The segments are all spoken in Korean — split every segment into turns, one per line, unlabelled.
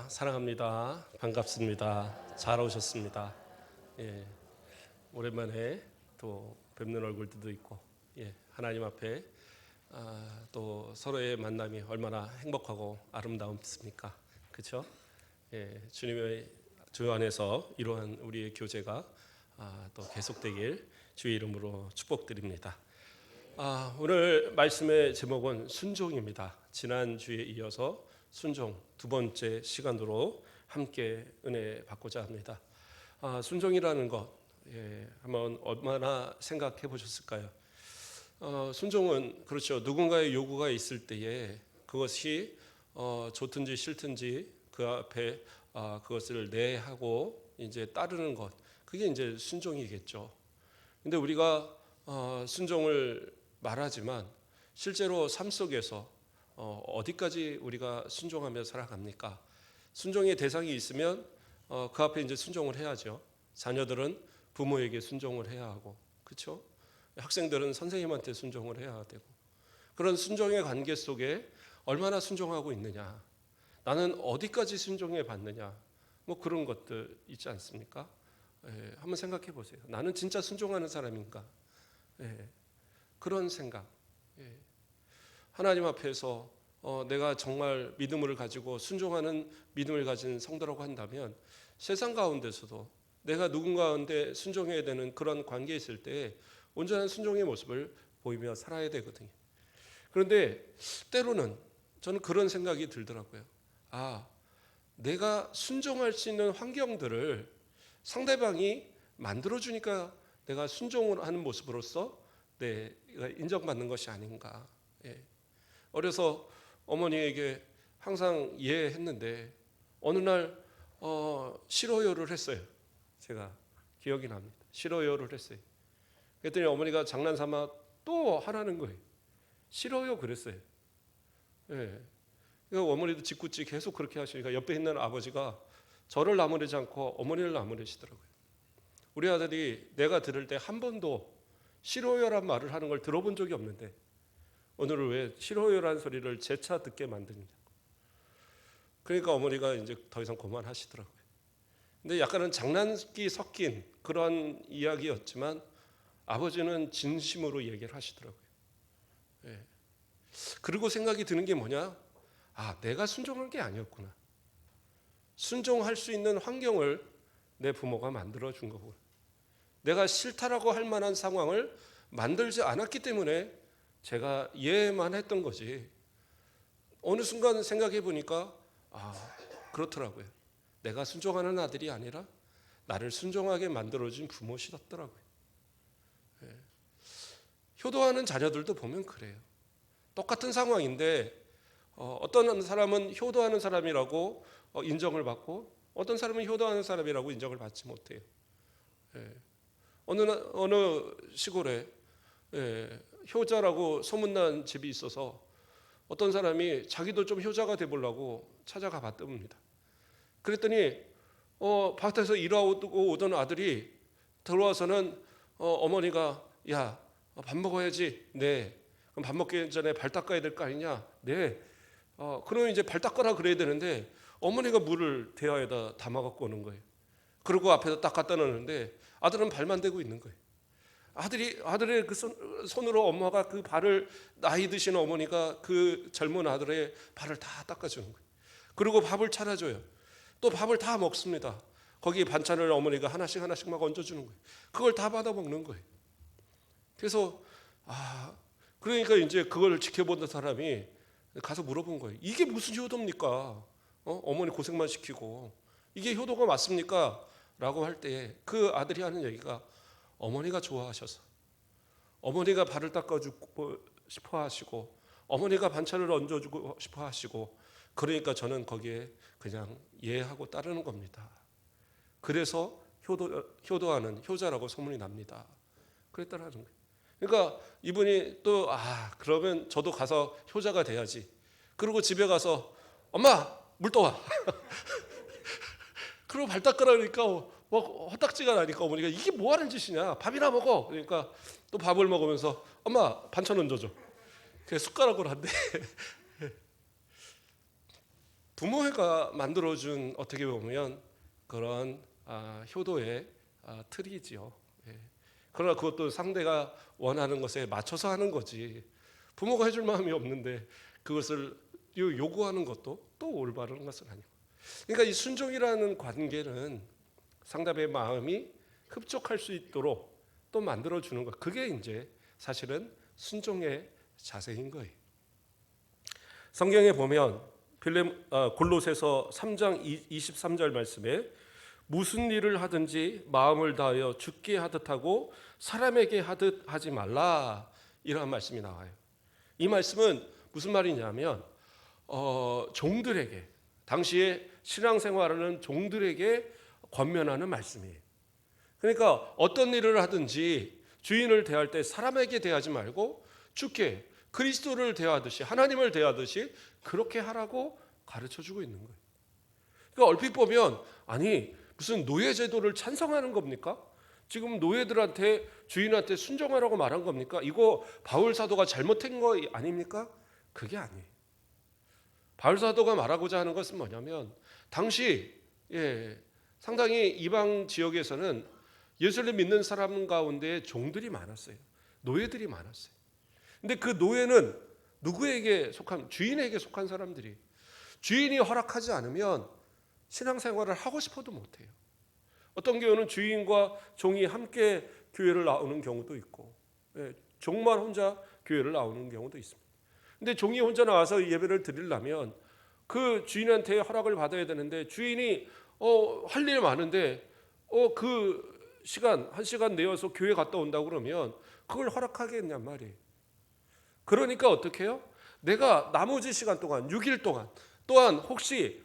사랑합니다. 반갑습니다. 잘 오셨습니다. 예, 오랜만에 또 뵙는 얼굴들도 있고, 하나님 앞에 또 서로의 만남이 얼마나 행복하고 아름다웠습니까? 그렇죠? 주님의 주 안에서 이러한 우리의 교제가 또 계속되길 주의 이름으로 축복드립니다. 오늘 말씀의 제목은 순종입니다. 지난 주에 이어서 순종 두 번째 시간으로 함께 은혜 받고자 합니다. 순종이라는 것 한번 얼마나 생각해 보셨을까요? 순종은 그렇죠. 누군가의 요구가 있을 때에 그것이 좋든지 싫든지 그 앞에 그것을 내하고 이제 따르는 것, 그게 이제 순종이겠죠. 근데 우리가 순종을 말하지만 실제로 삶 속에서 어디까지 우리가 순종하며 살아갑니까? 순종의 대상이 있으면 그 앞에 이제 순종을 해야죠. 자녀들은 부모에게 순종을 해야 하고, 그렇죠? 학생들은 선생님한테 순종을 해야 되고, 그런 순종의 관계 속에 얼마나 순종하고 있느냐, 나는 어디까지 순종해 봤느냐, 뭐 그런 것들 있지 않습니까? 한번 생각해 보세요. 나는 진짜 순종하는 사람인가? 그런 생각. 하나님 앞에서 내가 정말 믿음을 가지고 순종하는 믿음을 가진 성도라고 한다면 세상 가운데서도 내가 누군가한테 순종해야 되는 그런 관계에 있을 때 온전한 순종의 모습을 보이며 살아야 되거든요. 그런데 때로는 저는 그런 생각이 들더라고요. 내가 순종할 수 있는 환경들을 상대방이 만들어주니까 내가 순종을 하는 모습으로서 내가 인정받는 것이 아닌가. 어려서 어머니에게 항상 이해했는데 어느 날 싫어요를 했어요. 제가 기억이 납니다. 싫어요를 했어요. 그랬더니 어머니가 장난삼아 또 하라는 거예요. 싫어요 그랬어요. 어머니도 짓궂지 계속 그렇게 하시니까 옆에 있는 아버지가 저를 나무래지 않고 어머니를 나무래시더라고요. 우리 아들이 내가 들을 때 한 번도 싫어요란 말을 하는 걸 들어본 적이 없는데 오늘은 왜 싫어요라는 소리를 재차 듣게 만드느냐고. 그러니까 어머니가 이제 더 이상 그만하시더라고요. 근데 약간은 장난기 섞인 그런 이야기였지만 아버지는 진심으로 얘기를 하시더라고요. 그리고 생각이 드는 게 뭐냐? 내가 순종한 게 아니었구나. 순종할 수 있는 환경을 내 부모가 만들어준 거구나. 내가 싫다라고 할 만한 상황을 만들지 않았기 때문에 제가 이해만 했던 거지. 어느 순간 생각해 보니까 그렇더라고요. 내가 순종하는 아들이 아니라 나를 순종하게 만들어준 부모시더라고요. 효도하는 자녀들도 보면 그래요. 똑같은 상황인데 어떤 사람은 효도하는 사람이라고 인정을 받고 어떤 사람은 효도하는 사람이라고 인정을 받지 못해요. 어느 시골에 효자라고 소문난 집이 있어서 어떤 사람이 자기도 좀 효자가 되보려고 찾아가 봤답니다. 그랬더니 밭에서 일하고 오던 아들이 들어와서는 어머니가 야, 밥 먹어야지. 네. 그럼 밥 먹기 전에 발 닦아야 될 거 아니냐? 네. 그러면 이제 발 닦아라 그래야 되는데 어머니가 물을 대야에다 담아 갖고 오는 거예요. 그리고 앞에서 딱 갖다 놓는데 아들은 발만 대고 있는 거예요. 아들의 그 손으로 엄마가 그 발을, 나이 드신 어머니가 그 젊은 아들의 발을 다 닦아주는 거예요. 그리고 밥을 차려줘요. 또 밥을 다 먹습니다. 거기에 반찬을 어머니가 하나씩 막 얹어주는 거예요. 그걸 다 받아 먹는 거예요. 그래서 그러니까 이제 그걸 지켜보던 사람이 가서 물어본 거예요. 이게 무슨 효도입니까? 어머니 고생만 시키고 이게 효도가 맞습니까? 라고 할 때 그 아들이 하는 얘기가 어머니가 좋아하셔서 어머니가 발을 닦아주고 싶어 하시고 어머니가 반찬을 얹어주고 싶어 하시고 그러니까 저는 거기에 그냥 예하고 따르는 겁니다. 그래서 효도하는 효자라고 소문이 납니다. 그랬다라는 거예요. 그러니까 이분이 또 그러면 저도 가서 효자가 돼야지. 그리고 집에 가서 엄마 물 떠와. 그리고 발 닦으라니까 허딱지가 나니까 어머니가 이게 뭐 하는 짓이냐, 밥이나 먹어. 그러니까 또 밥을 먹으면서 엄마 반찬 얹어줘. 그게 숟가락으로 한대. 부모회가 만들어준 어떻게 보면 그런 효도의 틀이지요. 예. 그러나 그것도 상대가 원하는 것에 맞춰서 하는 거지. 부모가 해줄 마음이 없는데 그것을 요구하는 것도 또 올바른 것은 아니고. 그러니까 이 순종이라는 관계는 상대의 마음이 흡족할 수 있도록 또 만들어주는 것. 그게 이제 사실은 순종의 자세인 거예요. 성경에 보면 골로새서 3장 23절 말씀에 무슨 일을 하든지 마음을 다하여 주께 하듯 하고 사람에게 하듯 하지 말라, 이러한 말씀이 나와요. 이 말씀은 무슨 말이냐면 종들에게, 당시에 신앙생활하는 종들에게 권면하는 말씀이에요. 그러니까 어떤 일을 하든지 주인을 대할 때 사람에게 대하지 말고 주께, 그리스도를 대하듯이, 하나님을 대하듯이 그렇게 하라고 가르쳐주고 있는 거예요. 그러니까 얼핏 보면 아니 무슨 노예 제도를 찬성하는 겁니까? 지금 노예들한테, 주인한테 순종하라고 말한 겁니까? 이거 바울 사도가 잘못한 거 아닙니까? 그게 아니에요. 바울 사도가 말하고자 하는 것은 뭐냐면 당시 상당히 이방 지역에서는 예수를 믿는 사람 가운데 종들이 많았어요. 노예들이 많았어요. 근데 그 노예는 누구에게 속한, 주인에게 속한 사람들이, 주인이 허락하지 않으면 신앙생활을 하고 싶어도 못해요. 어떤 경우는 주인과 종이 함께 교회를 나오는 경우도 있고, 종만 혼자 교회를 나오는 경우도 있습니다. 근데 종이 혼자 나와서 예배를 드리려면 그 주인한테 허락을 받아야 되는데, 주인이 할 일 많은데 그 시간, 1시간 내어서 교회 갔다 온다고 그러면 그걸 허락하겠냔 말이에요. 그러니까 어떻게 해요? 내가 나머지 시간 동안 6일 동안, 또한 혹시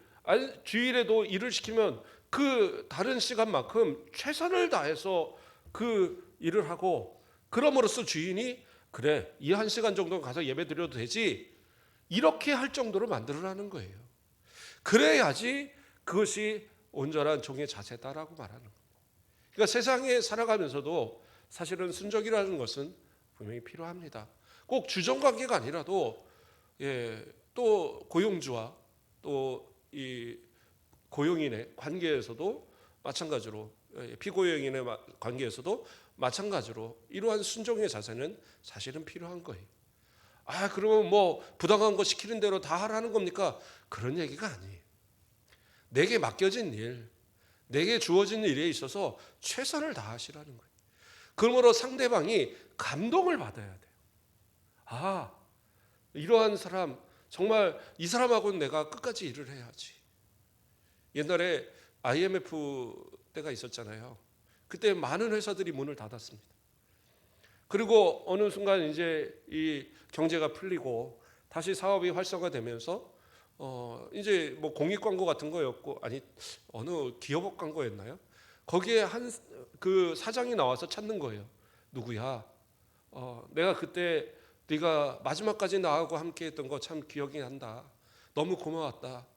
주일에도 일을 시키면 그 다른 시간만큼 최선을 다해서 그 일을 하고, 그럼으로써 주인이 그래 이 1시간 정도 가서 예배 드려도 되지, 이렇게 할 정도로 만들어라는 거예요. 그래야지 그것이 온전한 종의 자세다라고 말하는 거예요. 그러니까 세상에 살아가면서도 사실은 순종이라는 것은 분명히 필요합니다. 꼭 주종관계가 아니라도 또 고용주와 또 이 고용인의 관계에서도 마찬가지로, 피고용인의 관계에서도 마찬가지로 이러한 순종의 자세는 사실은 필요한 거예요. 그러면 뭐 부당한 거 시키는 대로 다 하라는 겁니까? 그런 얘기가 아니에요. 내게 맡겨진 일, 내게 주어진 일에 있어서 최선을 다하시라는 거예요. 그러므로 상대방이 감동을 받아야 돼요. 이러한 사람, 정말 이 사람하고는 내가 끝까지 일을 해야지. 옛날에 IMF 때가 있었잖아요. 그때 많은 회사들이 문을 닫았습니다. 그리고 어느 순간 이제 이 경제가 풀리고 다시 사업이 활성화되면서 이제 뭐 공익 광고 같은 거였고, 아니 어느 기업 광고였나요? 거기에 그 사장이 나와서 찾는 거예요. 누구야? 내가 그때 네가 마지막까지 나하고 함께했던 거 참 기억이 난다. 너무 고마웠다.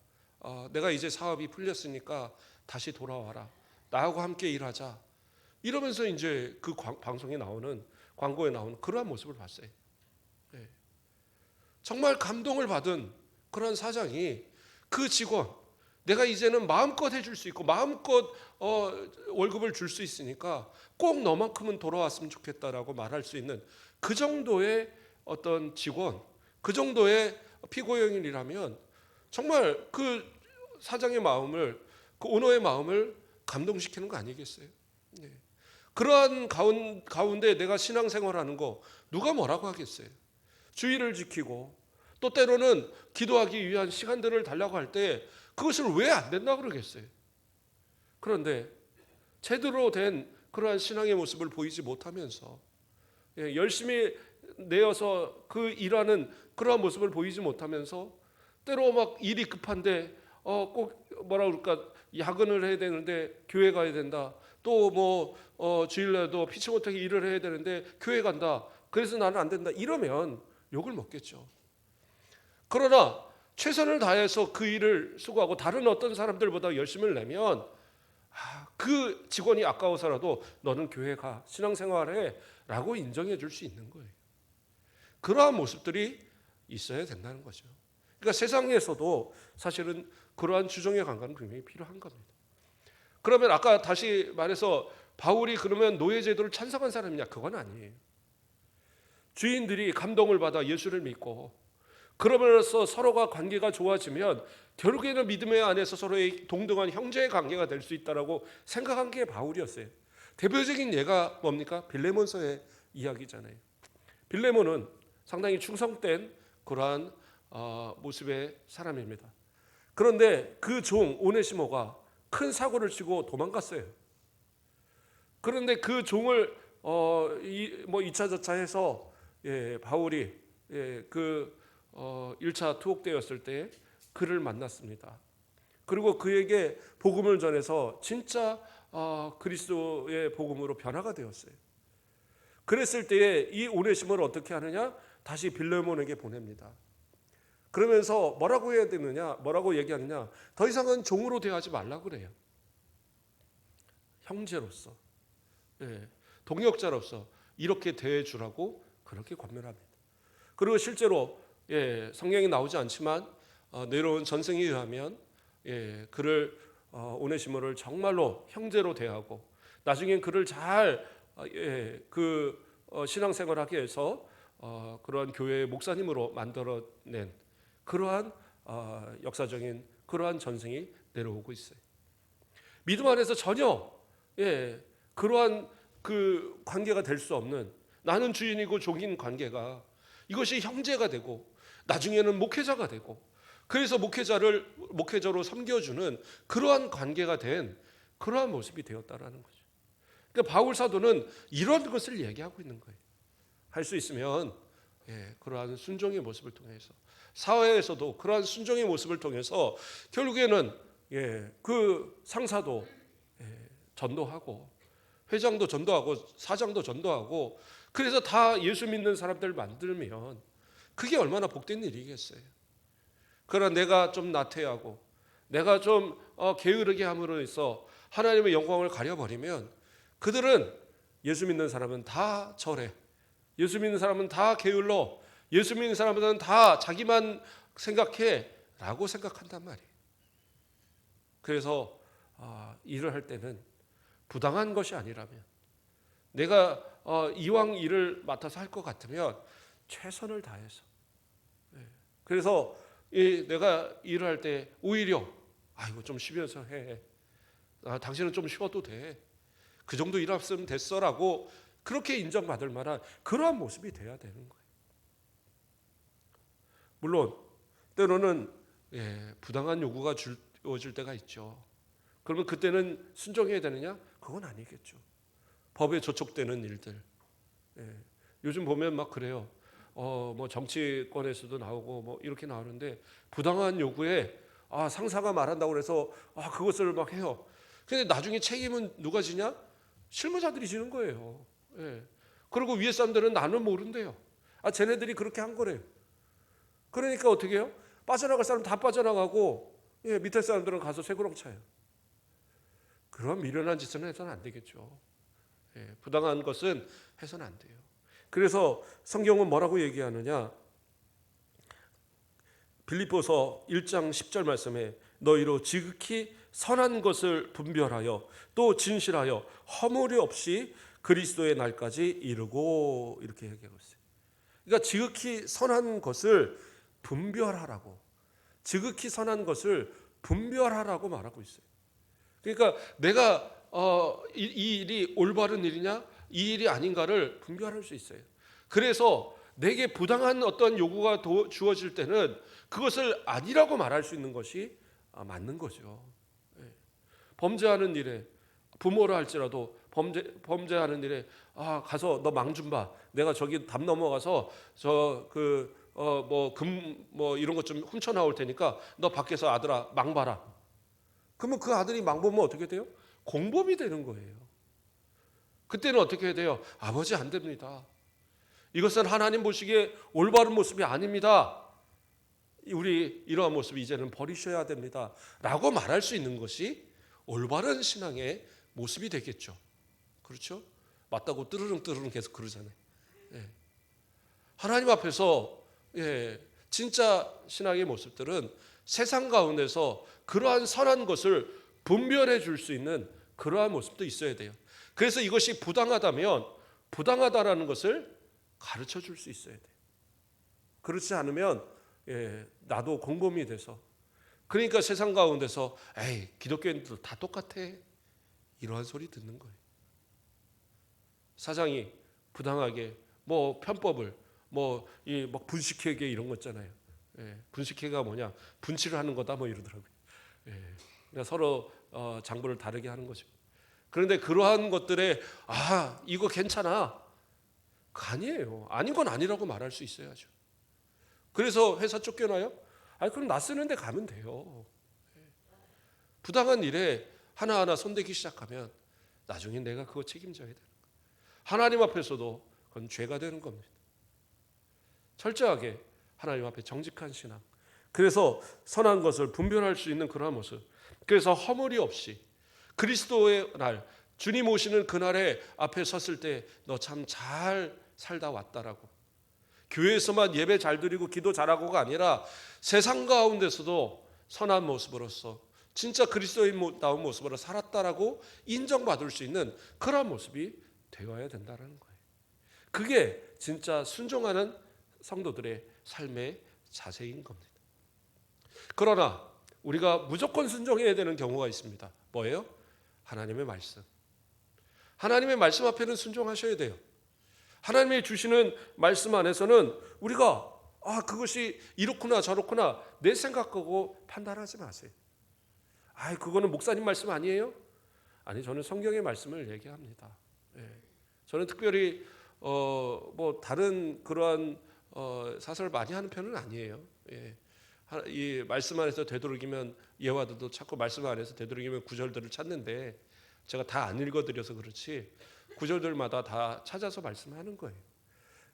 내가 이제 사업이 풀렸으니까 다시 돌아와라. 나하고 함께 일하자. 이러면서 이제 그 방송에 나오는, 광고에 나오는 그러한 모습을 봤어요. 정말 감동을 받은 그런 사장이 그 직원, 내가 이제는 마음껏 해줄 수 있고 마음껏 월급을 줄 수 있으니까 꼭 너만큼은 돌아왔으면 좋겠다라고 말할 수 있는 그 정도의 어떤 직원, 그 정도의 피고용인이라면 정말 그 사장의 마음을, 그 오너의 마음을 감동시키는 거 아니겠어요? 그러한 가운데 내가 신앙생활하는 거 누가 뭐라고 하겠어요? 주의를 지키고 또 때로는 기도하기 위한 시간들을 달라고 할 때 그것을 왜 안 된다고 그러겠어요? 그런데 제대로 된 그러한 신앙의 모습을 보이지 못하면서 열심히 내어서 그 일하는 그러한 모습을 보이지 못하면서 때로 막 일이 급한데 꼭 뭐라 그럴까, 야근을 해야 되는데 교회 가야 된다. 또 뭐 주일날도 피치 못하게 일을 해야 되는데 교회 간다. 그래서 나는 안 된다. 이러면 욕을 먹겠죠. 그러나 최선을 다해서 그 일을 수고하고 다른 어떤 사람들보다 열심을 내면 그 직원이 아까워서라도 너는 교회 가, 신앙생활해 라고 인정해 줄 수 있는 거예요. 그러한 모습들이 있어야 된다는 거죠. 그러니까 세상에서도 사실은 그러한 주정의 감각은 분명히 필요한 겁니다. 그러면 아까 다시 말해서 바울이 그러면 노예 제도를 찬성한 사람이냐? 그건 아니에요. 주인들이 감동을 받아 예수를 믿고 그러면서 서로가 관계가 좋아지면 결국에는 믿음의 안에서 서로의 동등한 형제의 관계가 될 수 있다라고 생각한 게 바울이었어요. 대표적인 예가 뭡니까? 빌레몬서의 이야기잖아요. 빌레몬은 상당히 충성된 그러한 모습의 사람입니다. 그런데 그 종 오네시모가 큰 사고를 치고 도망갔어요. 그런데 그 종을 2차 저차해서 바울이 그 1차 투옥되었을 때 그를 만났습니다. 그리고 그에게 복음을 전해서 진짜 그리스도의 복음으로 변화가 되었어요. 그랬을 때에 이 오네시모를 어떻게 하느냐? 다시 빌레몬에게 보냅니다. 그러면서 뭐라고 해야 되느냐? 뭐라고 얘기하느냐? 더 이상은 종으로 대하지 말라고 그래요. 형제로서, 동역자로서 이렇게 대해주라고 그렇게 권면합니다. 그리고 실제로 성경에 나오지 않지만 내려온 전승에 의하면 그를 오네시모를 정말로 형제로 대하고 나중엔 그를 잘 신앙생활하게 해서 그러한 교회의 목사님으로 만들어낸 그러한 역사적인 그러한 전승이 내려오고 있어요. 믿음 안에서 전혀 그러한 그 관계가 될 수 없는 나는 주인이고 종인 관계가 이것이 형제가 되고 나중에는 목회자가 되고 그래서 목회자로 섬겨주는 그러한 관계가 된 그러한 모습이 되었다라는 거죠. 그러니까 바울 사도는 이런 것을 얘기하고 있는 거예요. 할 수 있으면 그러한 순종의 모습을 통해서 사회에서도 그러한 순종의 모습을 통해서 결국에는 그 상사도 전도하고 회장도 전도하고 사장도 전도하고 그래서 다 예수 믿는 사람들 만들면 그게 얼마나 복된 일이겠어요. 그러나 내가 좀 나태하고 내가 좀 게으르게 함으로 해서 하나님의 영광을 가려버리면 그들은 예수 믿는 사람은 다 절해, 예수 믿는 사람은 다 게을러, 예수 믿는 사람은 다 자기만 생각해 라고 생각한단 말이에요. 그래서 일을 할 때는 부당한 것이 아니라면 내가 이왕 일을 맡아서 할 것 같으면 최선을 다해서 그래서 내가 일을 할 때 오히려 아이고 좀 쉬면서 해. 당신은 좀 쉬어도 돼. 그 정도 일했으면 됐어라고 그렇게 인정받을 만한 그러한 모습이 돼야 되는 거예요. 물론 때로는 부당한 요구가 주어질 때가 있죠. 그러면 그때는 순종해야 되느냐? 그건 아니겠죠. 법에 저촉되는 일들. 요즘 보면 막 그래요. 뭐 정치권에서도 나오고 뭐 이렇게 나오는데 부당한 요구에 상사가 말한다고 그래서 그것을 막 해요. 근데 나중에 책임은 누가 지냐? 실무자들이 지는 거예요. 그리고 위에 사람들은 나는 모른대요. 쟤네들이 그렇게 한 거래요. 그러니까 어떻게 해요? 빠져나갈 사람 다 빠져나가고 밑에 사람들은 가서 쇠구렁 차요. 그런 미련한 짓은 해서는 안 되겠죠. 부당한 것은 해서는 안 돼요. 그래서 성경은 뭐라고 얘기하느냐? 빌립보서 1장 10절 말씀에 너희로 지극히 선한 것을 분별하여 또 진실하여 허물이 없이 그리스도의 날까지 이르고 이렇게 얘기하고 있어요. 그러니까 지극히 선한 것을 분별하라고, 지극히 선한 것을 분별하라고 말하고 있어요. 그러니까 내가 이 일이 올바른 일이냐 이 일이 아닌가를 분별할 수 있어요. 그래서 내게 부당한 어떤 요구가 주어질 때는 그것을 아니라고 말할 수 있는 것이 맞는 거죠. 범죄하는 일에 부모라 할지라도 범죄하는 일에 가서 너 망 좀 봐. 내가 저기 담 넘어가서 이런 것 좀 훔쳐 나올 테니까 너 밖에서 아들아 망 봐라. 그러면 그 아들이 망 보면 어떻게 돼요? 공범이 되는 거예요. 그때는 어떻게 해야 돼요? 아버지 안 됩니다. 이것은 하나님 보시기에 올바른 모습이 아닙니다. 우리 이러한 모습 이제는 버리셔야 됩니다. 라고 말할 수 있는 것이 올바른 신앙의 모습이 되겠죠. 그렇죠? 맞다고 뜨르릉 계속 그러잖아요. 하나님 앞에서 진짜 신앙의 모습들은 세상 가운데서 그러한 선한 것을 분별해 줄 수 있는 그러한 모습도 있어야 돼요. 그래서 이것이 부당하다면 부당하다라는 것을 가르쳐 줄 수 있어야 돼요. 그렇지 않으면 나도 공범이 돼서, 그러니까 세상 가운데서 에이 기독교인들 다 똑같아 이러한 소리 듣는 거예요. 사장이 부당하게 뭐 편법을 이 분식회계 이런 거 있잖아요. 분식회계가 뭐냐, 분치를 하는 거다 뭐 이러더라고요. 그러니까 서로 장부를 다르게 하는 거죠. 그런데 그러한 것들에 이거 괜찮아, 아니에요. 아닌 건 아니라고 말할 수 있어야죠. 그래서 회사 쫓겨나요? 그럼 나 쓰는 데 가면 돼요. 부당한 일에 하나하나 손대기 시작하면 나중에 내가 그거 책임져야 되는 거예요. 하나님 앞에서도 그건 죄가 되는 겁니다. 철저하게 하나님 앞에 정직한 신앙, 그래서 선한 것을 분별할 수 있는 그러한 모습, 그래서 허물이 없이 그리스도의 날, 주님 오시는 그날에 앞에 섰을 때 너 참 잘 살다 왔다라고, 교회에서만 예배 잘 드리고 기도 잘하고가 아니라 세상 가운데서도 선한 모습으로서 진짜 그리스도인다운 모습으로 살았다라고 인정받을 수 있는 그런 모습이 되어야 된다는 거예요. 그게 진짜 순종하는 성도들의 삶의 자세인 겁니다. 그러나 우리가 무조건 순종해야 되는 경우가 있습니다. 뭐예요? 하나님의 말씀. 하나님의 말씀 앞에는 순종하셔야 돼요. 하나님이 주시는 말씀 안에서는 우리가 그것이 이렇구나 저렇구나 내 생각하고 판단하지 마세요. 그거는 목사님 말씀 아니에요? 아니, 저는 성경의 말씀을 얘기합니다. 저는 특별히 다른 그러한 사설을 많이 하는 편은 아니에요. 이 말씀 안에서 되도록이면 예화들도 찾고 말씀 안에서 되도록이면 구절들을 찾는데 제가 다 안 읽어드려서 그렇지 구절들마다 다 찾아서 말씀하는 거예요.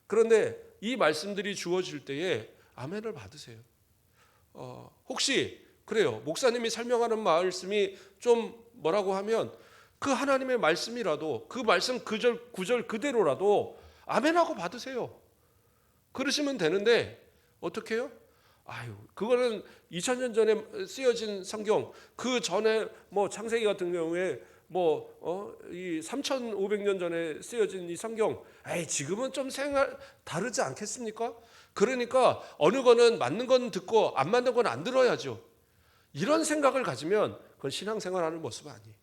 그런데 이 말씀들이 주어질 때에 아멘을 받으세요. 혹시 그래요, 목사님이 설명하는 말씀이 좀 뭐라고 하면 그 하나님의 말씀이라도 그 말씀 구절 그대로라도 아멘하고 받으세요. 그러시면 되는데 어떻게 해요? 그거는 2000년 전에 쓰여진 성경, 그 전에 창세기 같은 경우에 이 3500년 전에 쓰여진 이 성경, 지금은 좀 다르지 않겠습니까? 그러니까 어느 거는 맞는 건 듣고 안 맞는 건 안 들어야죠. 이런 생각을 가지면 그건 신앙생활하는 모습 아니에요.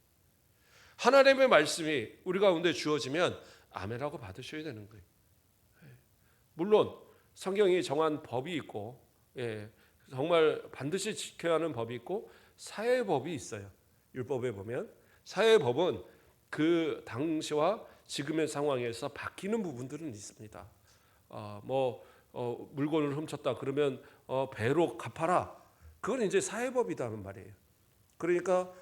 하나님의 말씀이 우리 가운데 주어지면 아멘하고 받으셔야 되는 거예요. 물론 성경이 정한 법이 있고 정말 반드시 지켜야 하는 법이 있고 사회의 법이 있어요. 율법에 보면 사회의 법은 그 당시와 지금의 상황에서 바뀌는 부분들은 있습니다. 물건을 훔쳤다 그러면 배로 갚아라. 그건 이제 사회법이라는 말이에요. 그러니까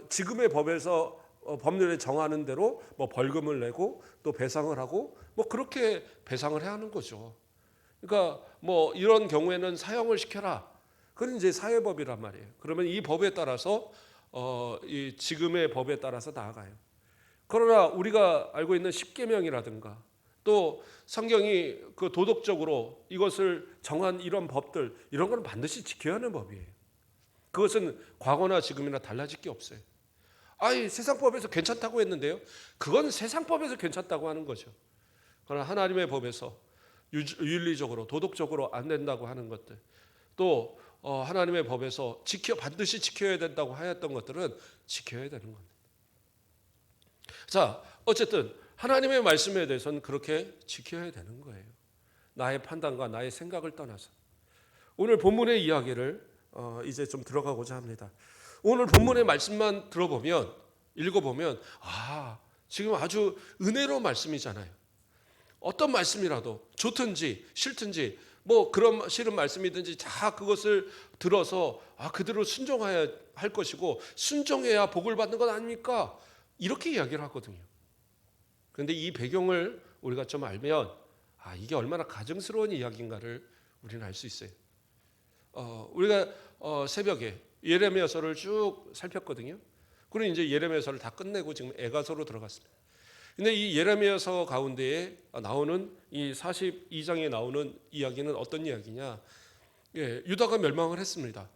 지금의 법에서 법률에 정하는 대로 벌금을 내고 또 배상을 하고 그렇게 배상을 해야 하는 거죠. 그러니까 이런 경우에는 사형을 시켜라. 그건 이제 사회법이란 말이에요. 그러면 이 법에 따라서 이 지금의 법에 따라서 나아가요. 그러나 우리가 알고 있는 십계명이라든가 또 성경이 그 도덕적으로 이것을 정한 이런 법들, 이런 건 반드시 지켜야 하는 법이에요. 그것은 과거나 지금이나 달라질 게 없어요. 세상법에서 괜찮다고 했는데요, 그건 세상법에서 괜찮다고 하는 거죠. 그러나 하나님의 법에서 윤리적으로 도덕적으로 안 된다고 하는 것들, 또 하나님의 법에서 반드시 지켜야 된다고 하였던 것들은 지켜야 되는 겁니다. 자, 어쨌든 하나님의 말씀에 대해서는 그렇게 지켜야 되는 거예요. 나의 판단과 나의 생각을 떠나서. 오늘 본문의 이야기를 이제 좀 들어가고자 합니다. 오늘 본문의 말씀만 읽어보면 지금 아주 은혜로운 말씀이잖아요. 어떤 말씀이라도 좋든지 싫든지 그런 싫은 말씀이든지 다 그것을 들어서 그대로 순종해야 할 것이고 순종해야 복을 받는 것 아닙니까? 이렇게 이야기를 하거든요. 그런데 이 배경을 우리가 좀 알면 이게 얼마나 가증스러운 이야기인가를 우리는 알 수 있어요. 우리가 새벽에 예레미야서를 쭉 살폈거든요. 그리고 이제 예레미야서를 다 끝내고 지금 에가서로 들어갔습니다. 근데 이 예레미야서 가운데에 나오는 이 42장에 나오는 이야기는 어떤 이야기냐? 유다가 멸망을 했습니다.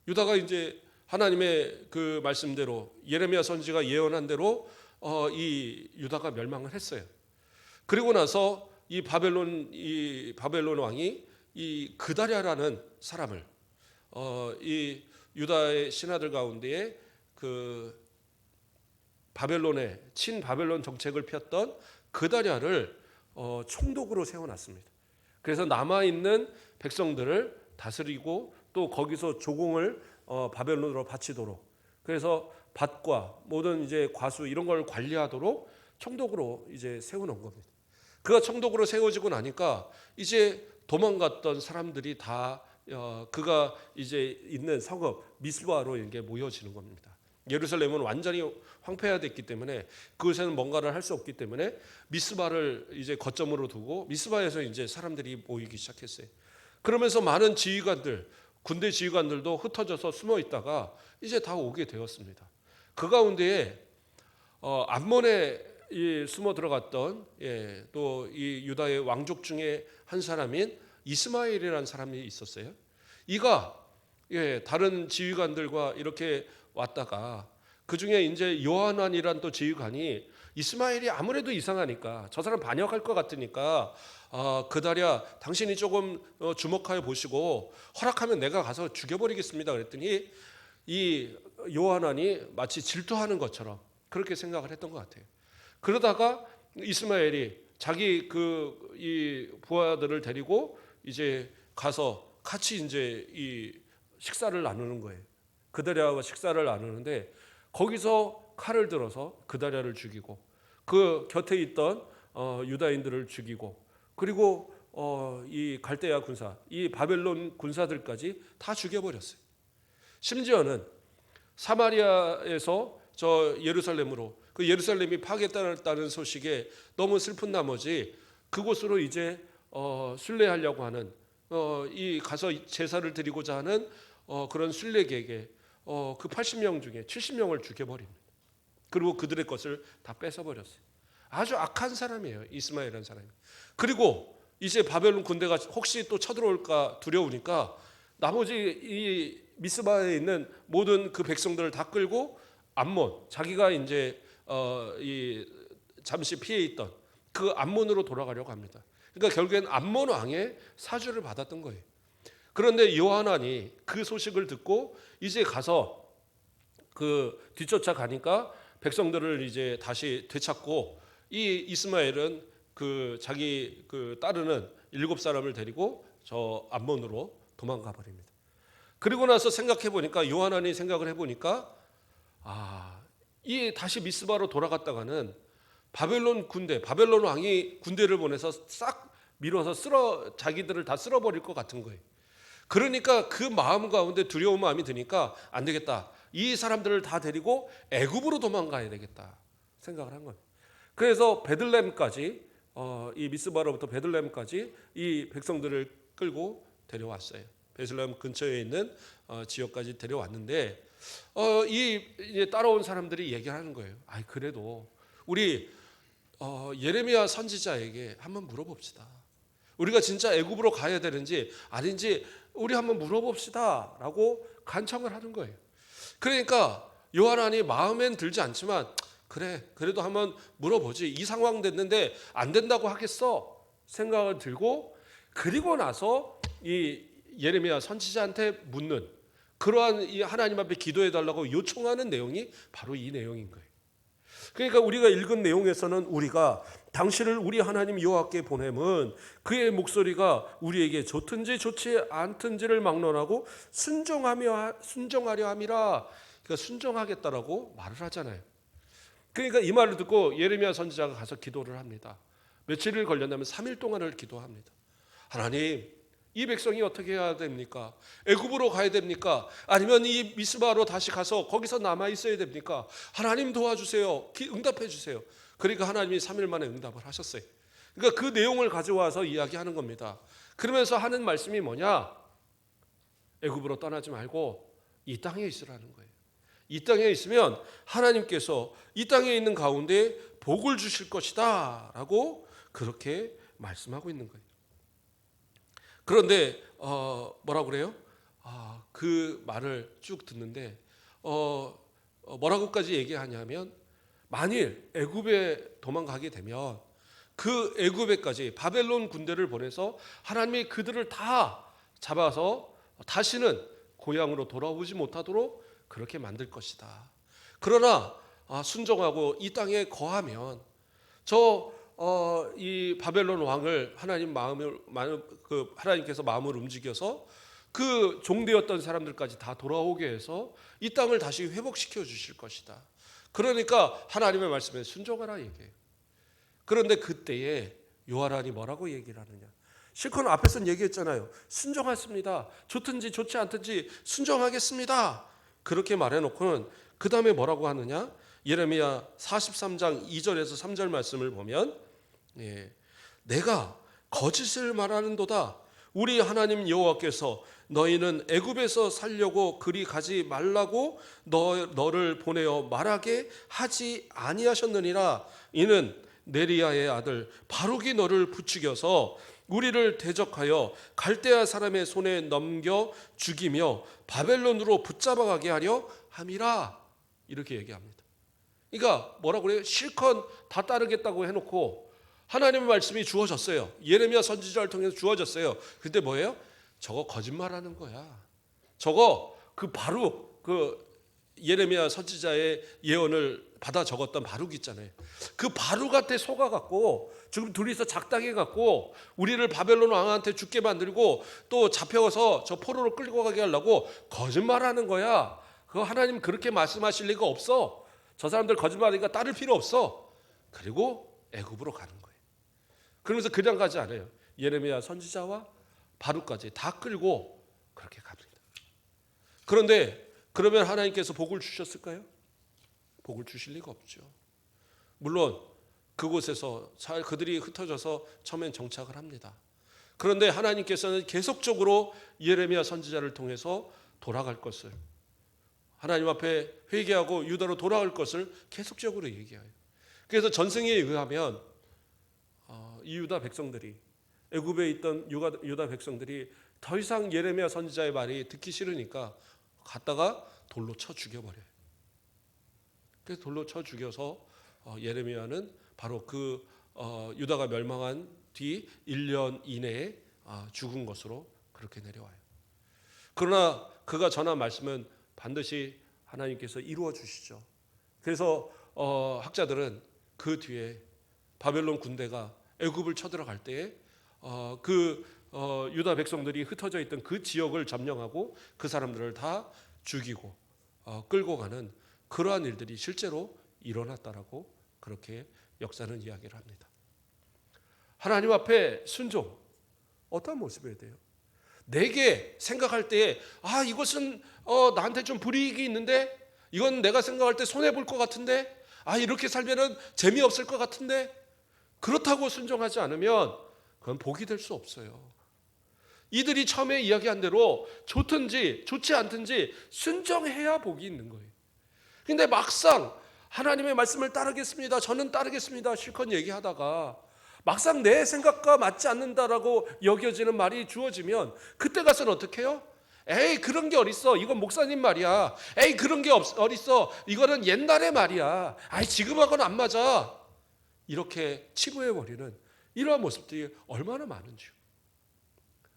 유다가 이제 하나님의 그 말씀대로 예레미야 선지가 예언한 대로 이 유다가 멸망을 했어요. 그리고 나서 이 바벨론 왕이 이 그다랴라는 사람을 이 유다의 신하들 가운데에 그 바벨론의 친바벨론 정책을 폈던 그다랴를 총독으로 세워놨습니다. 그래서 남아있는 백성들을 다스리고 또 거기서 조공을 바벨론으로 바치도록, 그래서 밭과 모든 이제 과수 이런 걸 관리하도록 총독으로 이제 세워놓은 겁니다. 그가 총독으로 세워지고 나니까 이제 도망갔던 사람들이 다 그가 이제 있는 성읍 미스바로 이게 모여지는 겁니다. 예루살렘은 완전히 황폐화됐기 때문에 그곳에는 뭔가를 할 수 없기 때문에 미스바를 이제 거점으로 두고 미스바에서 이제 사람들이 모이기 시작했어요. 그러면서 많은 지휘관들, 군대 지휘관들도 흩어져서 숨어 있다가 이제 다 오게 되었습니다. 그 가운데에 암몬에 숨어 들어갔던 또 이 유다의 왕족 중에 한 사람인 이스마엘이라는 사람이 있었어요. 이가 다른 지휘관들과 이렇게 왔다가 그 중에 이제 요하난이란 또 지휘관이 이스마엘이 아무래도 이상하니까 저 사람 반역할 것 같으니까 그다랴 당신이 조금 주목하여 보시고 허락하면 내가 가서 죽여버리겠습니다. 그랬더니 이 요하난이 마치 질투하는 것처럼 그렇게 생각을 했던 것 같아요. 그러다가 이스마엘이 자기 이 부하들을 데리고 이제 가서 같이 이제 이 식사를 나누는 거예요. 그다랴와 식사를 나누는데 거기서 칼을 들어서 그다랴를 죽이고 그 곁에 있던 유다인들을 죽이고 그리고 이 갈대아 군사, 이 바벨론 군사들까지 다 죽여버렸어요. 심지어는 사마리아에서 저 예루살렘으로 그 예루살렘이 파괴당했다는 소식에 너무 슬픈 나머지 그곳으로 이제 순례하려고 하는 이 가서 제사를 드리고자 하는 그런 순례객에 그 80명 중에 70명을 죽여버립니다. 그리고 그들의 것을 다 뺏어버렸어요. 아주 악한 사람이에요, 이스마엘이라는 사람이. 그리고 이제 바벨론 군대가 혹시 또 쳐들어올까 두려우니까 나머지 이 미스바에 있는 모든 그 백성들을 다 끌고 암몬, 자기가 이제 잠시 피해 있던 그 암몬으로 돌아가려고 합니다. 그러니까 결국엔 암몬 왕의 사주를 받았던 거예요. 그런데 요하난이 그 소식을 듣고 이제 가서 그 뒤쫓아 가니까 백성들을 이제 다시 되찾고 이 이스마엘은 그 자기 그 따르는 7사람을 데리고 저 암몬으로 도망가 버립니다. 그리고 나서 생각해 보니까 요하난이 생각을 해 보니까 이 다시 미스바로 돌아갔다가는 바벨론 군대, 바벨론 왕이 군대를 보내서 싹 밀어서 자기들을 다 쓸어버릴 것 같은 거예요. 그러니까 그 마음 가운데 두려운 마음이 드니까 안 되겠다. 이 사람들을 다 데리고 애굽으로 도망가야 되겠다 생각을 한 거예요. 그래서 베들레헴까지 이 미스바로부터 베들레헴까지 이 백성들을 끌고 데려왔어요. 베들레헴 근처에 있는 지역까지 데려왔는데 이 따라온 사람들이 얘기하는 거예요. 그래도 우리 예레미야 선지자에게 한번 물어봅시다. 우리가 진짜 애굽으로 가야 되는지 아닌지 우리 한번 물어봅시다라고 간청을 하는 거예요. 그러니까 요하난이 마음엔 들지 않지만 그래 그래도 한번 물어보지, 이 상황 됐는데 안 된다고 하겠어 생각을 들고, 그리고 나서 이 예레미야 선지자한테 묻는 그러한 이 하나님 앞에 기도해 달라고 요청하는 내용이 바로 이 내용인 거예요. 그러니까 우리가 읽은 내용에서는 우리가 당신을 우리 하나님 여호와께 보냄은 그의 목소리가 우리에게 좋든지 좋지 않든지를 막론하고 순종하려 함이라. 그러니까 순종하겠다라고 말을 하잖아요. 그러니까 이 말을 듣고 예레미야 선지자가 가서 기도를 합니다. 며칠을 걸렸냐면 3일 동안을 기도합니다. 하나님, 이 백성이 어떻게 해야 됩니까? 애굽으로 가야 됩니까? 아니면 이 미스바로 다시 가서 거기서 남아 있어야 됩니까? 하나님 도와주세요. 응답해 주세요. 그러니까 하나님이 3일 만에 응답을 하셨어요. 그러니까 그 내용을 가져와서 이야기하는 겁니다. 그러면서 하는 말씀이 뭐냐? 애굽으로 떠나지 말고 이 땅에 있으라는 거예요. 이 땅에 있으면 하나님께서 이 땅에 있는 가운데 복을 주실 것이다 라고 그렇게 말씀하고 있는 거예요. 그런데 뭐라고 그래요? 그 말을 쭉 듣는데 뭐라고까지 얘기하냐면 만일 애굽에 도망가게 되면 그 애굽에까지 바벨론 군대를 보내서 하나님이 그들을 다 잡아서 다시는 고향으로 돌아오지 못하도록 그렇게 만들 것이다. 그러나 순종하고 이 땅에 거하면 이 바벨론 왕을 하나님께서 마음을 움직여서 그 종되었던 사람들까지 다 돌아오게 해서 이 땅을 다시 회복시켜 주실 것이다. 그러니까 하나님의 말씀에 순종하라 얘기해요. 그런데 그때에 요하란이 뭐라고 얘기를 하느냐? 실컷 앞에서는 얘기했잖아요. 순종하십니다. 좋든지 좋지 않든지 순종하겠습니다. 그렇게 말해놓고는 그 다음에 뭐라고 하느냐? 예레미야 43장 2절에서 3절 말씀을 보면 내가 거짓을 말하는도다. 우리 하나님 여호와께서 너희는 애굽에서 살려고 그리 가지 말라고 너를 보내어 말하게 하지 아니하셨느니라. 이는 네리야의 아들 바룩이 너를 부추겨서 우리를 대적하여 갈대아 사람의 손에 넘겨 죽이며 바벨론으로 붙잡아가게 하려 함이라. 이렇게 얘기합니다. 그러니까 뭐라고 그래요? 실컷 다 따르겠다고 해놓고 하나님의 말씀이 주어졌어요. 예레미야 선지자를 통해서 주어졌어요. 근데 뭐예요? 저거 거짓말하는 거야. 저거 바룩 예레미야 선지자의 예언을 받아 적었던 바룩 있잖아요. 그 바룩한테 속아갖고 지금 둘이서 작당해갖고 우리를 바벨론 왕한테 죽게 만들고 또 잡혀서 저 포로로 끌고 가게 하려고 거짓말하는 거야. 그거 하나님 그렇게 말씀하실 리가 없어. 저 사람들 거짓말하니까 따를 필요 없어. 그리고 애굽으로 가는 거예요. 그러면서 그냥 가지 않아요. 예레미야 선지자와 바룩까지 다 끌고 그렇게 갑니다. 그런데 그러면 하나님께서 복을 주셨을까요? 복을 주실 리가 없죠. 물론 그곳에서 그들이 흩어져서 처음엔 정착을 합니다. 그런데 하나님께서는 계속적으로 예레미야 선지자를 통해서 돌아갈 것을, 하나님 앞에 회개하고 유다로 돌아갈 것을 계속적으로 얘기해요. 그래서 전승에 의하면 이 유다 백성들이, 애굽에 있던 유다 백성들이 더 이상 예레미야 선지자의 말이 듣기 싫으니까 갔다가 돌로 쳐 죽여버려요. 그래서 돌로 쳐 죽여서 예레미야는 바로 유다가 멸망한 뒤 1년 이내에 죽은 것으로 그렇게 내려와요. 그러나 그가 전한 말씀은 반드시 하나님께서 이루어 주시죠. 그래서 학자들은 그 뒤에 바벨론 군대가 애굽을 쳐들어갈 때에 유다 백성들이 흩어져 있던 그 지역을 점령하고 그 사람들을 다 죽이고 끌고 가는 그러한 일들이 실제로 일어났다라고 그렇게 역사는 이야기를 합니다. 하나님 앞에 순종 어떤 모습이어야 돼요? 내게 생각할 때에 이것은 나한테 좀 불이익이 있는데, 이건 내가 생각할 때 손해 볼 것 같은데, 이렇게 살면은 재미없을 것 같은데, 그렇다고 순종하지 않으면 그건 복이 될 수 없어요. 이들이 처음에 이야기한 대로 좋든지 좋지 않든지 순종해야 복이 있는 거예요. 근데 막상 하나님의 말씀을 따르겠습니다, 저는 따르겠습니다 실컷 얘기하다가 막상 내 생각과 맞지 않는다라고 여겨지는 말이 주어지면 그때 가서는 어떻게 해요? 에이 그런 게 어딨어, 이건 목사님 말이야. 에이 그런 게 어딨어, 이거는 옛날의 말이야. 지금하고는 안 맞아. 이렇게 치부해버리는 이러한 모습들이 얼마나 많은지요.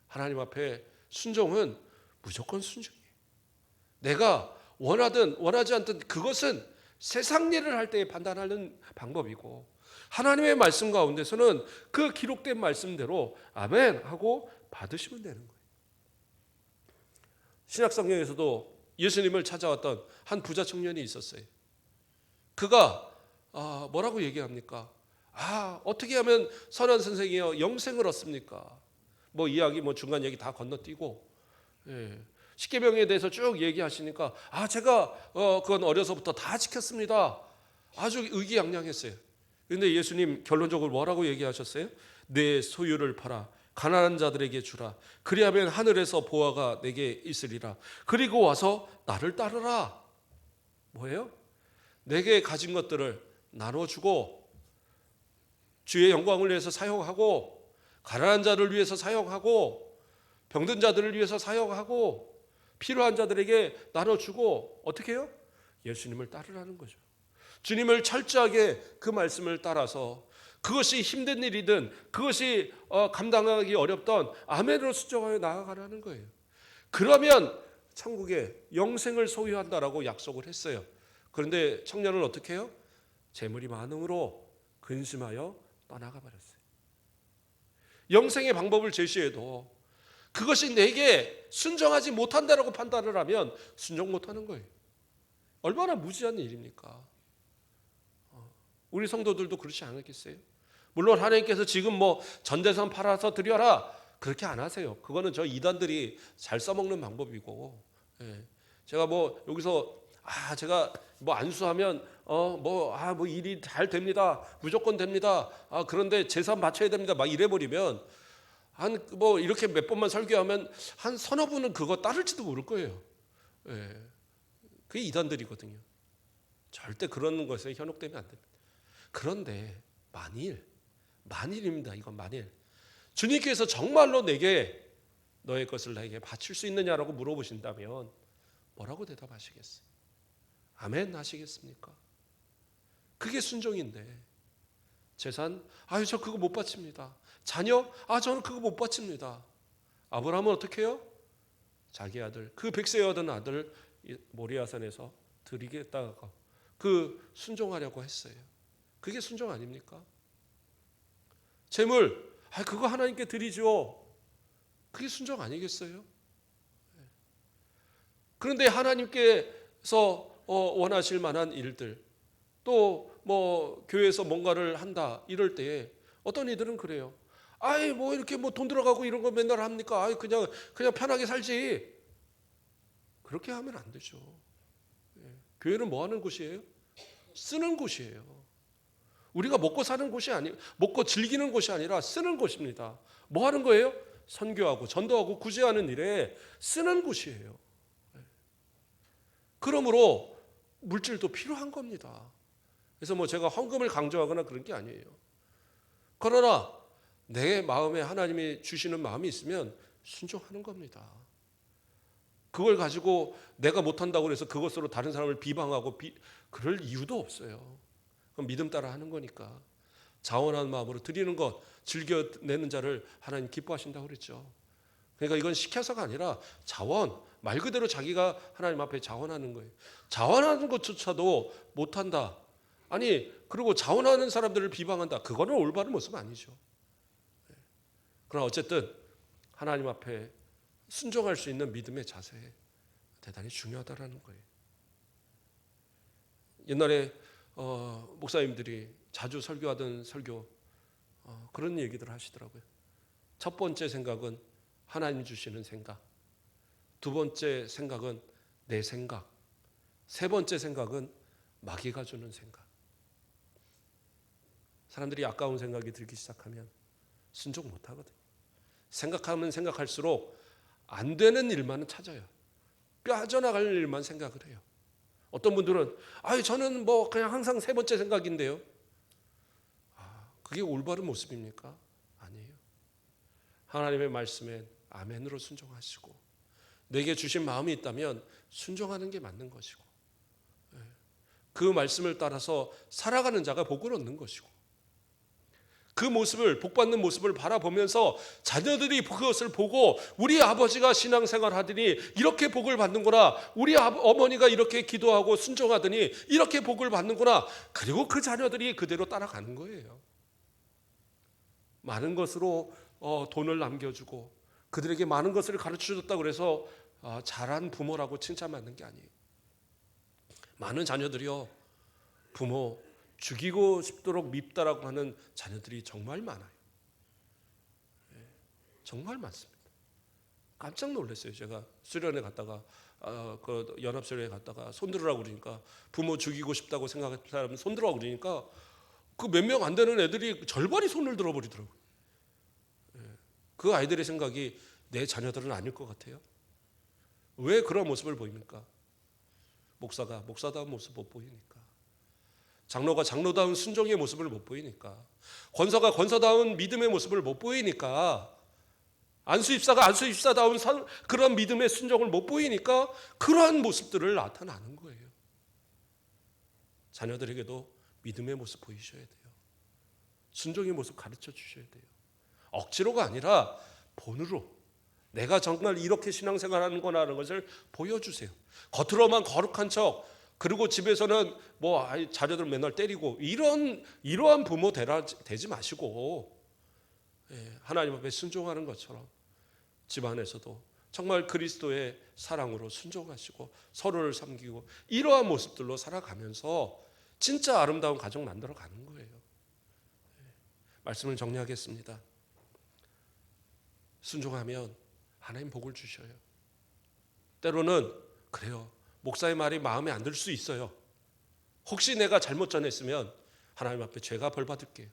하나님 앞에 순종은 무조건 순종이에요. 내가 원하든 원하지 않든 그것은 세상 일을 할 때 판단하는 방법이고, 하나님의 말씀 가운데서는 그 기록된 말씀대로 아멘 하고 받으시면 되는 거예요. 신약성경에서도 예수님을 찾아왔던 한 부자 청년이 있었어요. 그가 뭐라고 얘기합니까? 어떻게 하면 선한 선생이여 영생을 얻습니까? 이야기 중간 얘기 다 건너뛰고 십계명에 대해서 쭉 얘기하시니까 제가 그건 어려서부터 다 지켰습니다. 아주 의기양양했어요. 그런데 예수님 결론적으로 뭐라고 얘기하셨어요? 내 소유를 팔아 가난한 자들에게 주라. 그리하면 하늘에서 보화가 내게 있으리라. 그리고 와서 나를 따르라. 뭐예요? 내게 가진 것들을 나눠주고 주의 영광을 위해서 사용하고, 가난한 자를 위해서 사용하고, 병든 자들을 위해서 사용하고, 필요한 자들에게 나눠주고 어떻게 해요? 예수님을 따르라는 거죠. 주님을 철저하게 그 말씀을 따라서 그것이 힘든 일이든 그것이 감당하기 어렵던 아멘으로 순종하여 나아가라는 거예요. 그러면 천국에 영생을 소유한다라고 약속을 했어요. 그런데 청년은 어떻게 해요? 재물이 많음으로 근심하여 떠나가 버렸어요. 영생의 방법을 제시해도 그것이 내게 순종하지 못한다라고 판단을 하면 순종 못하는 거예요. 얼마나 무지한 일입니까? 우리 성도들도 그렇지 않겠어요? 물론 하나님께서 지금 뭐 전재산 팔아서 드려라 그렇게 안 하세요. 그거는 저 이단들이 잘 써먹는 방법이고, 제가 뭐 여기서 제가 뭐 안수하면 뭐 일이 잘 됩니다. 무조건 됩니다. 그런데 재산 바쳐야 됩니다. 막 이래버리면 한 뭐 이렇게 몇 번만 설교하면 한 서너 분은 그거 따를지도 모를 거예요. 그게 이단들이거든요. 절대 그런 것에 현혹되면 안 됩니다. 그런데 만일입니다. 이건 만일 주님께서 정말로 내게 너의 것을 나에게 바칠 수 있느냐라고 물어보신다면 뭐라고 대답하시겠어요? 아멘 하시겠습니까? 그게 순종인데 재산? 저 그거 못 바칩니다. 자녀? 저는 그거 못 바칩니다. 아브라함은 어떻게 해요? 자기 아들, 그 백세에 얻은 아들 모리아산에서 드리겠다고 그 순종하려고 했어요. 그게 순종 아닙니까? 재물, 그거 하나님께 드리죠. 그게 순종 아니겠어요? 그런데 하나님께서 원하실 만한 일들, 또 뭐 교회에서 뭔가를 한다 이럴 때에 어떤 이들은 그래요. 뭐 이렇게 뭐 돈 들어가고 이런 거 맨날 합니까? 그냥 편하게 살지. 그렇게 하면 안 되죠. 교회는 뭐 하는 곳이에요? 쓰는 곳이에요. 우리가 먹고 사는 곳이 먹고 즐기는 곳이 아니라 쓰는 곳입니다. 뭐 하는 거예요? 선교하고 전도하고 구제하는 일에 쓰는 곳이에요. 그러므로 물질도 필요한 겁니다. 그래서 뭐 제가 헌금을 강조하거나 그런 게 아니에요. 그러나 내 마음에 하나님이 주시는 마음이 있으면 순종하는 겁니다. 그걸 가지고 내가 못한다고 해서 그것으로 다른 사람을 비방하고 그럴 이유도 없어요. 그건 믿음 따라 하는 거니까. 자원하는 마음으로 드리는 것, 즐겨내는 자를 하나님 기뻐하신다고 그랬죠. 그러니까 이건 시켜서가 아니라 자원, 말 그대로 자기가 하나님 앞에 자원하는 거예요. 자원하는 것조차도 못한다. 그리고 자원하는 사람들을 비방한다. 그거는 올바른 모습 아니죠. 그러나 어쨌든 하나님 앞에 순종할 수 있는 믿음의 자세 대단히 중요하다라는 거예요. 옛날에 목사님들이 자주 설교하던 설교 그런 얘기들 하시더라고요. 첫 번째 생각은 하나님 주시는 생각, 두 번째 생각은 내 생각, 세 번째 생각은 마귀가 주는 생각. 사람들이 아까운 생각이 들기 시작하면 순종 못하거든요. 생각하면 생각할수록 안 되는 일만은 찾아요. 빠져나갈 일만 생각을 해요. 어떤 분들은 저는 뭐 그냥 항상 세 번째 생각인데요. 그게 올바른 모습입니까? 아니에요. 하나님의 말씀에 아멘으로 순종하시고 내게 주신 마음이 있다면 순종하는 게 맞는 것이고 그 말씀을 따라서 살아가는 자가 복을 얻는 것이고 그 모습을 복받는 모습을 바라보면서 자녀들이 그것을 보고 우리 아버지가 신앙생활 하더니 이렇게 복을 받는구나, 우리 어머니가 이렇게 기도하고 순종하더니 이렇게 복을 받는구나, 그리고 그 자녀들이 그대로 따라가는 거예요. 많은 것으로 돈을 남겨주고 그들에게 많은 것을 가르쳐줬다고 그래서 잘한 부모라고 칭찬받는 게 아니에요. 많은 자녀들이요, 부모 죽이고 싶도록 밉다라고 하는 자녀들이 정말 많아요. 정말 많습니다. 깜짝 놀랐어요. 제가 수련회 갔다가 그 연합수련회 갔다가 손들으라고 그러니까 부모 죽이고 싶다고 생각했던 사람은 손들으라고 그러니까 그 몇 명 안 되는 애들이 절반이 손을 들어버리더라고요. 그 아이들의 생각이 내 자녀들은 아닐 것 같아요. 왜 그런 모습을 보입니까? 목사가 목사다운 모습 못 보이니까. 장로가 장로다운 순종의 모습을 못 보이니까, 권사가 권사다운 믿음의 모습을 못 보이니까 안수입사가 안수입사다운 그런 믿음의 순종을 못 보이니까 그러한 모습들을 나타나는 거예요. 자녀들에게도 믿음의 모습 보이셔야 돼요. 순종의 모습 가르쳐 주셔야 돼요. 억지로가 아니라 본으로 내가 정말 이렇게 신앙생활하는 거나 하는 것을 보여주세요. 겉으로만 거룩한 척, 그리고 집에서는 뭐 자녀들 맨날 때리고 이러한 부모 되지 마시고, 하나님 앞에 순종하는 것처럼 집안에서도 정말 그리스도의 사랑으로 순종하시고 서로를 섬기고 이러한 모습들로 살아가면서 진짜 아름다운 가정 만들어 가는 거예요. 말씀을 정리하겠습니다. 순종하면 하나님 복을 주셔요. 때로는 그래요. 목사의 말이 마음에 안 들 수 있어요. 혹시 내가 잘못 전했으면 하나님 앞에 죄가 벌 받을게요.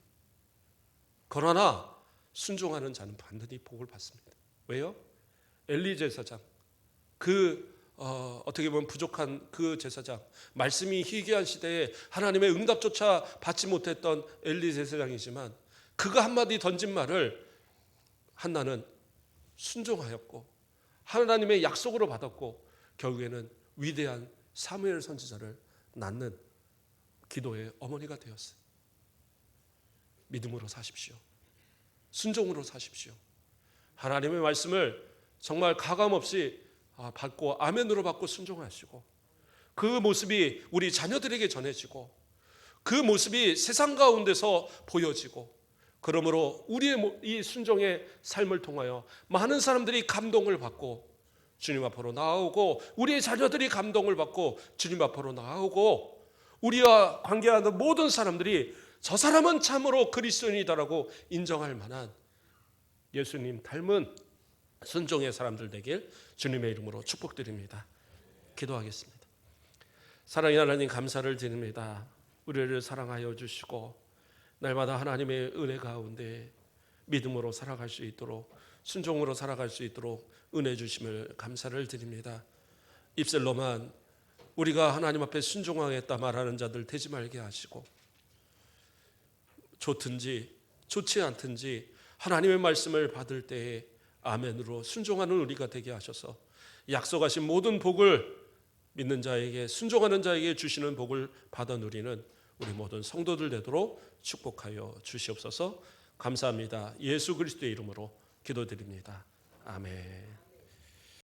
그러나 순종하는 자는 반드시 복을 받습니다. 왜요? 엘리 제사장, 어떻게 보면 부족한 그 제사장, 말씀이 희귀한 시대에 하나님의 응답조차 받지 못했던 엘리 제사장이지만 그가 한마디 던진 말을 한나는 순종하였고 하나님의 약속으로 받았고 결국에는 위대한 사무엘 선지자를 낳는 기도의 어머니가 되었어요. 믿음으로 사십시오. 순종으로 사십시오. 하나님의 말씀을 정말 가감없이 받고 아멘으로 받고 순종하시고 그 모습이 우리 자녀들에게 전해지고 그 모습이 세상 가운데서 보여지고 그러므로 우리의 이 순종의 삶을 통하여 많은 사람들이 감동을 받고 주님 앞으로 나아오고 우리의 자녀들이 감동을 받고 주님 앞으로 나아오고 우리와 관계하는 모든 사람들이 저 사람은 참으로 그리스도인이다라고 인정할 만한 예수님 닮은 순종의 사람들 되길 주님의 이름으로 축복드립니다. 기도하겠습니다. 사랑의 하나님 감사를 드립니다. 우리를 사랑하여 주시고 날마다 하나님의 은혜 가운데 믿음으로 살아갈 수 있도록 순종으로 살아갈 수 있도록 은혜 주심을 감사를 드립니다. 입술로만 우리가 하나님 앞에 순종하겠다 말하는 자들 되지 말게 하시고 좋든지 좋지 않든지 하나님의 말씀을 받을 때에 아멘으로 순종하는 우리가 되게 하셔서 약속하신 모든 복을 믿는 자에게 순종하는 자에게 주시는 복을 받아 누리는 우리 모든 성도들 되도록 축복하여 주시옵소서. 감사합니다. 예수 그리스도의 이름으로 기도드립니다. 아멘.